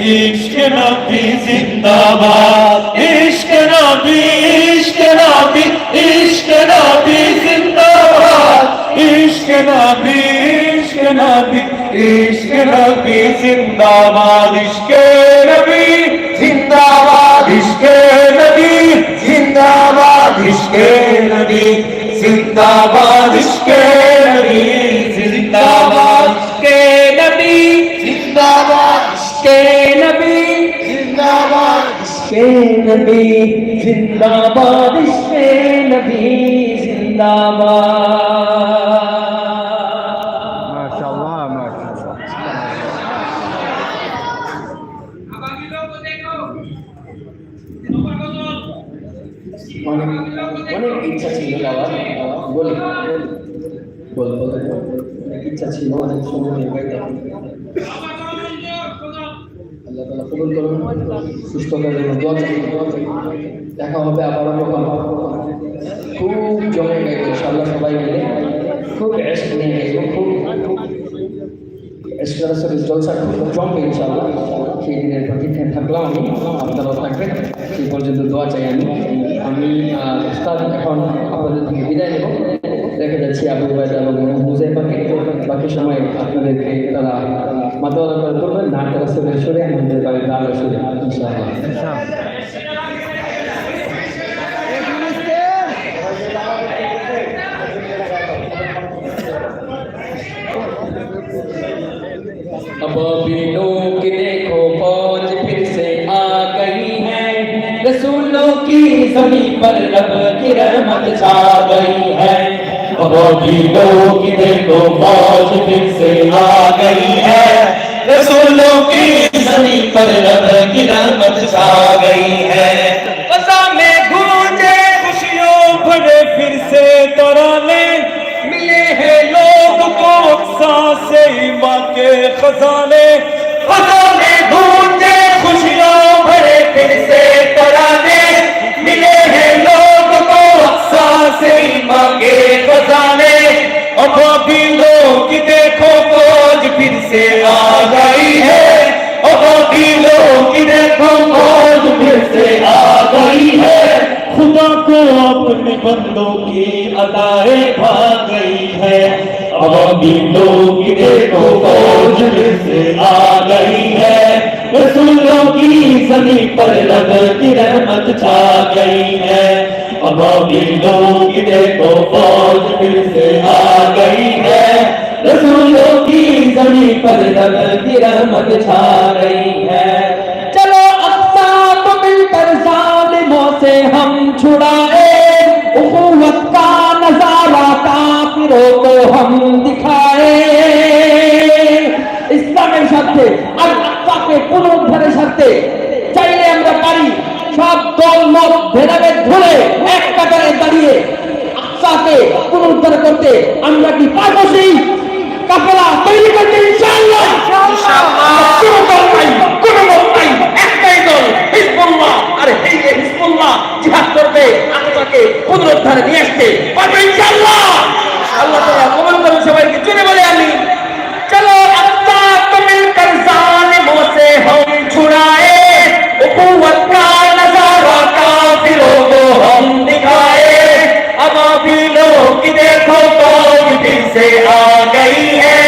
इश्क नबी जिंदाबाद, इश्क नबी, इश्क नबी, इश्क नबी जिंदाबाद, इश्क नबी, इश्क नबी, इश्क नबी जिंदाबाद, इश्क नबी जिंदाबाद, इश्क नबी जिंदाबाद, इश्क नबी जिंदाबाद, इश्क नबी जिंदाबाद, इश्क नबी जिंदाबाद, इश्क नबी जिंदाबाद, इश्क नबी जिंदाबाद, इश्क नबी जिंदाबाद। माशाअल्लाह माशाअल्लाह। অনেক ইচ্ছা ছিল বাবা, বলি অনেক ইচ্ছা ছিল, অনেক সময় নির্বাহিত। আল্লাহ তাআলা কবুল করুন, সুস্থতার জন্য দোয়া চাই। দেখা হবে আবারও কখনো। খুব জমে গেছে ইনশাআল্লাহ, সবাই মিলে খুব এশক নিয়ে গেছে, খুব এশকের জলসা খুব জমবে ইনশাআল্লাহ। সেই দিনের প্রতীক্ষায় থাকলাম আমি, আপনারাও থাকবেন। সেই পর্যন্ত দোয়া চাই আমি উস্তাদ এখন আপনাদের থেকে বিদায় নেব। দেখা যাচ্ছে আবু উবাইদা এবং মুজাইফাকে বাকি সময় আপনাদেরকে তারা মাতোয়ারা করে করবেন, নাটক রাসূলের সুরে, আমাদের বাড়ির গানের সুরে ইনশাআল্লাহ। अबाबिलों की देखो फौज फिर से आ गई है, रसूलों की ज़मीं पर रब की रहमत छा गई है। अबाबिलों की देखो फौज फिर से आ गई है, रसूलों की ज़मीं पर रब की रहमत छा गई है। फ़ज़ा में गूंजे खुशियों भरे फिर से तराने, मिले हैं लोग को अक्सा से ईमान के खजाने। फ़ज़ा में गूंजे खुशियों भरे फिर से तराने, मिले हैं लोग को अक्सा से ईमान के खजाने। अबाबिलों की देखो फौज फिर से आ गई है, अबाबिलों की देखो फौज फिर से आ गई है। खुदा को अपने बंदों की अदाएं भा गई है, अबाबिलों की देखो फौज फिर से आ गई है, रसूलों की ज़मीं पर रब की रहमत छा गई है। अबाबिलों की देखो फौज फिर से आ गई है, रसूलों की ज़मीं पर रब की रहमत छा गई है। चलो अक्सा को मिलकर ज़ालिमों से हम छुड़ाए, उख़ुवत का नज़ारा काफ़िरों को हम दिखाए। ইসলামের স্বার্থে আর আত্মাকে পুনরুদ্ধারের স্বার্থে চাইলে আমরা পারি সব দল মত ভেদাভেদ ভুলে এক কাতারে দাঁড়িয়ে আত্মাকে পুনরুদ্ধার করতে আমরা কি পারবো? সেই কাফেলা তৈরি করতে ইনশাআল্লাহ। কোনো দল নাই, কোনো লোক নাই, একটাই দল হিজবুল্লাহ। আর এই যে হিজবুল্লাহ জিহাদ করবে, আত্মাকে পুনরুদ্ধারে নিয়ে আসতে পারবে ইনশাআল্লাহ। আল্লাহ তাআলা কবুল করুন সবাইকে, জোরে বলে আমিন। चलो अक्सा को मिलकर ज़ालिमों से हम छुड़ाए, उख़ुवत का नज़ारा काफ़िरों को हम दिखाए। अबाबिलों की देखो फौज फिर से आ गई है,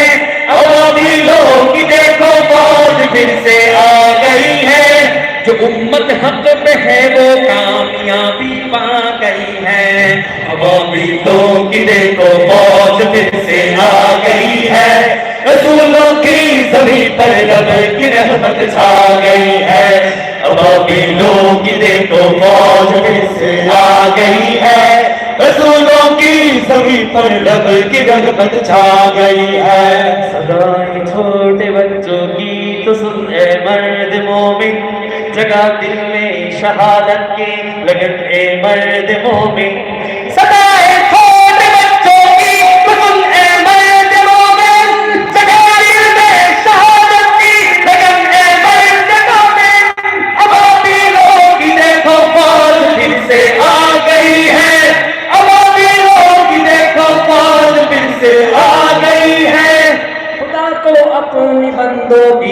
अबाबिलों की देखो फौज फिर से आ गई है। जो उम्मत हक पे है वो कामयाबी पा गई है, अबाबिलों की देखो फौज फिर से आ गई है, रसूलों की ज़मीं पर रब की रहमत छा गई है। अबाबिलों की देखो फौज फिर से आ गई है, रसूलों की ज़मीं पर रब की रहमत छा गई है। सदाएं छोटे बच्चों की तो सुन ए मर्द मोमिन, जगा दिल में शहादत की लगन ए मर्द मोमिन।